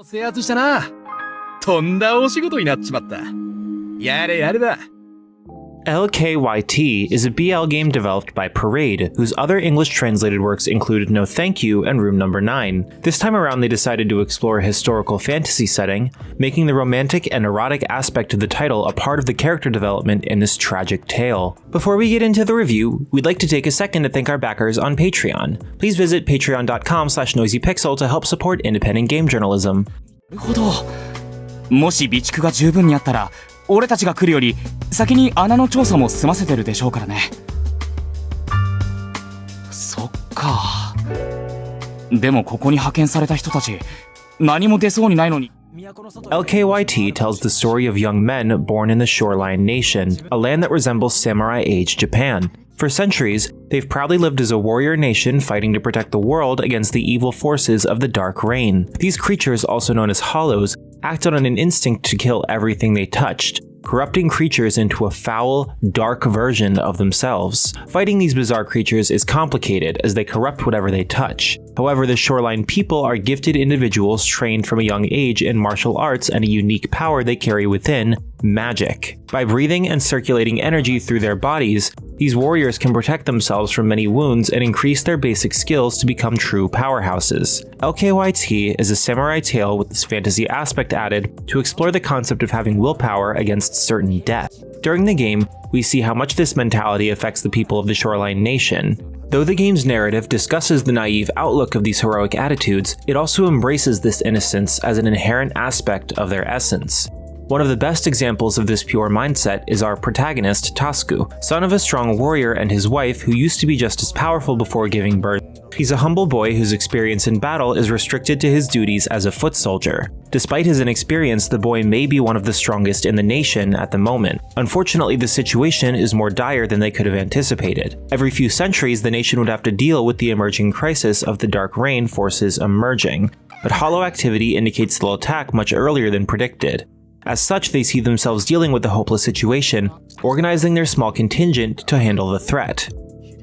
制圧したな。とんだお仕事になっちまった。やれやれだ。Lkyt is a BL game developed by Parade, whose other English translated works included No Thank You and Room Number 9. This time around they decided to explore a historical fantasy setting, making the romantic and erotic aspect of the title a part of the character development in this tragic tale. Before we get into the review, we'd like to take a second to thank our backers on Patreon. Please visit patreon.com/noisypixel to help support independent game journalism. なるほど。もし備蓄が十分にあったら、俺たちが来るより先に穴の調査も済ませてるでしょうからね。そっか。でもここに派遣された人たち、何も出そうにないのに。Lkyt tells the story of young men born in the Shoreline Nation, a land that resembles samurai-age Japan. For centuries, they've proudly lived as a warrior nation fighting to protect the world against the evil forces of the Dark Rain. These creatures, also known as Hollows, acted on an instinct to kill everything they touched, corrupting creatures into a foul, dark version of themselves. Fighting these bizarre creatures is complicated as they corrupt whatever they touch. However, the Shoreline people are gifted individuals trained from a young age in martial arts and a unique power they carry within, magic. By breathing and circulating energy through their bodies, these warriors can protect themselves from many wounds and increase their basic skills to become true powerhouses. Lkyt is a samurai tale with this fantasy aspect added to explore the concept of having willpower against certain death. During the game, we see how much this mentality affects the people of the Shoreline Nation. Though the game's narrative discusses the naive outlook of these heroic attitudes, it also embraces this innocence as an inherent aspect of their essence. One of the best examples of this pure mindset is our protagonist, Takeru, son of a strong warrior and his wife who used to be just as powerful before giving birth. He's a humble boy whose experience in battle is restricted to his duties as a foot soldier. Despite his inexperience, the boy may be one of the strongest in the nation at the moment. Unfortunately, the situation is more dire than they could have anticipated. Every few centuries, the nation would have to deal with the emerging crisis of the Dark Rain forces emerging. But Hollow activity indicates they'll attack much earlier than predicted. As such, they see themselves dealing with the hopeless situation, organizing their small contingent to handle the threat.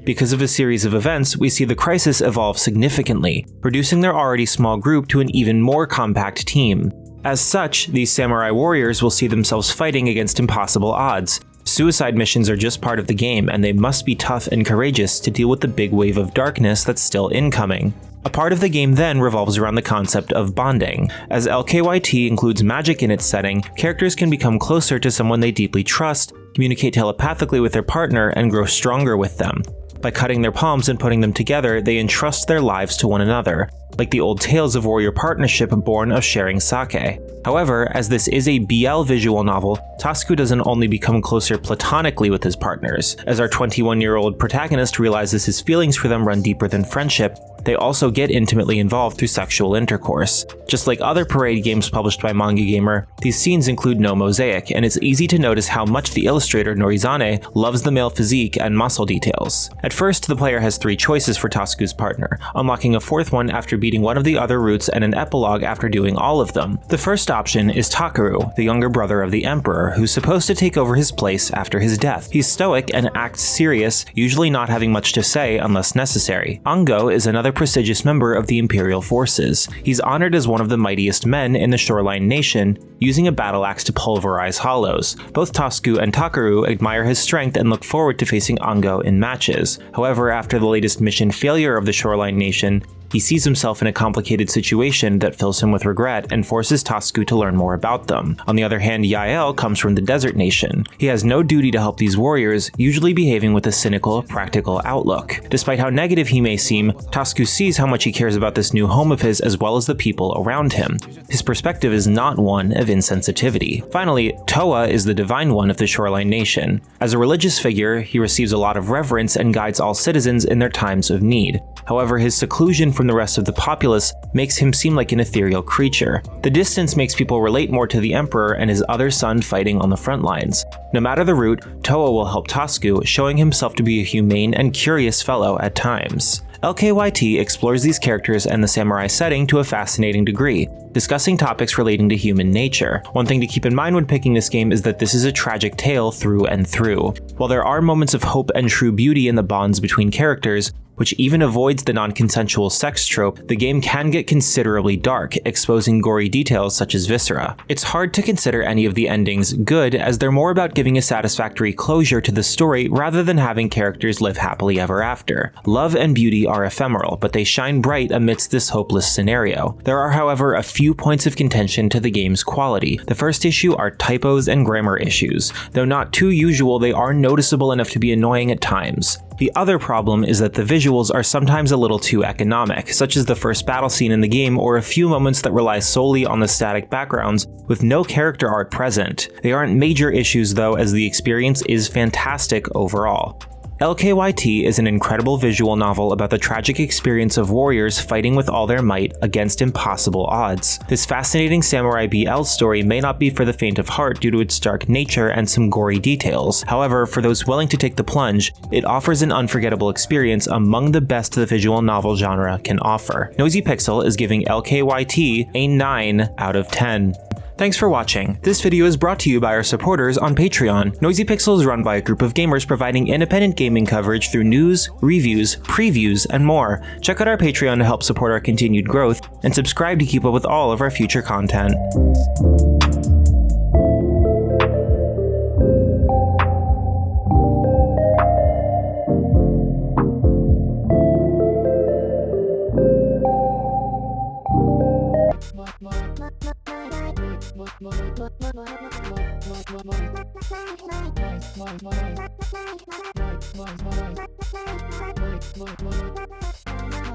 Because of a series of events, we see the crisis evolve significantly, reducing their already small group to an even more compact team. As such, these samurai warriors will see themselves fighting against impossible odds. Suicide missions are just part of the game, and they must be tough and courageous to deal with the big wave of darkness that's still incoming. A part of the game then revolves around the concept of bonding. As Lkyt includes magic in its setting, characters can become closer to someone they deeply trust, communicate telepathically with their partner, and grow stronger with them. By cutting their palms and putting them together, they entrust their lives to one another, like the old tales of warrior partnership born of sharing sake. However, as this is a BL visual novel, Takeru doesn't only become closer platonically with his partners. As our 21-year-old protagonist realizes his feelings for them run deeper than friendship, they also get intimately involved through sexual intercourse. Just like other Parade games published by Manga Gamer, these scenes include no mosaic, and it's easy to notice how much the illustrator Norizane loves the male physique and muscle details. At first, the player has 3 choices for Taku's partner, unlocking a 4th one after beating one of the other routes and an epilogue after doing all of them. The first option is Takeru, the younger brother of the Emperor, who's supposed to take over his place after his death. He's stoic and acts serious, usually not having much to say unless necessary. Ango is another prestigious member of the Imperial forces. He's honored as one of the mightiest men in the Shoreline Nation, using a battle axe to pulverize hollows. Both Takeru and Takeru admire his strength and look forward to facing Ango in matches. However, after the latest mission failure of the Shoreline Nation, he sees himself in a complicated situation that fills him with regret and forces Takeru to learn more about them. On the other hand, Yael comes from the Desert Nation. He has no duty to help these warriors, usually behaving with a cynical, practical outlook. Despite how negative he may seem, Takeru sees how much he cares about this new home of his as well as the people around him. His perspective is not one of insensitivity. Finally, Toa is the Divine One of the Shoreline Nation. As a religious figure, he receives a lot of reverence and guides all citizens in their times of need. However, his seclusion from the rest of the populace makes him seem like an ethereal creature. The distance makes people relate more to the Emperor and his other son fighting on the front lines. No matter the route, Toa will help Takeru, showing himself to be a humane and curious fellow at times. Lkyt explores these characters and the samurai setting to a fascinating degree, discussing topics relating to human nature. One thing to keep in mind when picking this game is that this is a tragic tale through and through. While there are moments of hope and true beauty in the bonds between characters, which even avoids the non-consensual sex trope, the game can get considerably dark, exposing gory details such as viscera. It's hard to consider any of the endings good, as they're more about giving a satisfactory closure to the story rather than having characters live happily ever after. Love and beauty are ephemeral, but they shine bright amidst this hopeless scenario. There are, however, a few points of contention to the game's quality. The first issue are typos and grammar issues. Though not too usual, they are noticeable enough to be annoying at times. The other problem is that the visuals are sometimes a little too economic, such as the first battle scene in the game or a few moments that rely solely on the static backgrounds with no character art present. They aren't major issues though, as the experience is fantastic overall. Lkyt is an incredible visual novel about the tragic experience of warriors fighting with all their might against impossible odds. This fascinating Samurai BL story may not be for the faint of heart due to its dark nature and some gory details. However, for those willing to take the plunge, it offers an unforgettable experience among the best the visual novel genre can offer. Noisy Pixel is giving Lkyt a 9 out of 10. Thanks for watching. This video is brought to you by our supporters on Patreon. Noisy Pixel is run by a group of gamers providing independent gaming coverage through news, reviews, previews, and more. Check out our Patreon to help support our continued growth, and subscribe to keep up with all of our future content.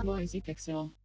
Noisy Pixel.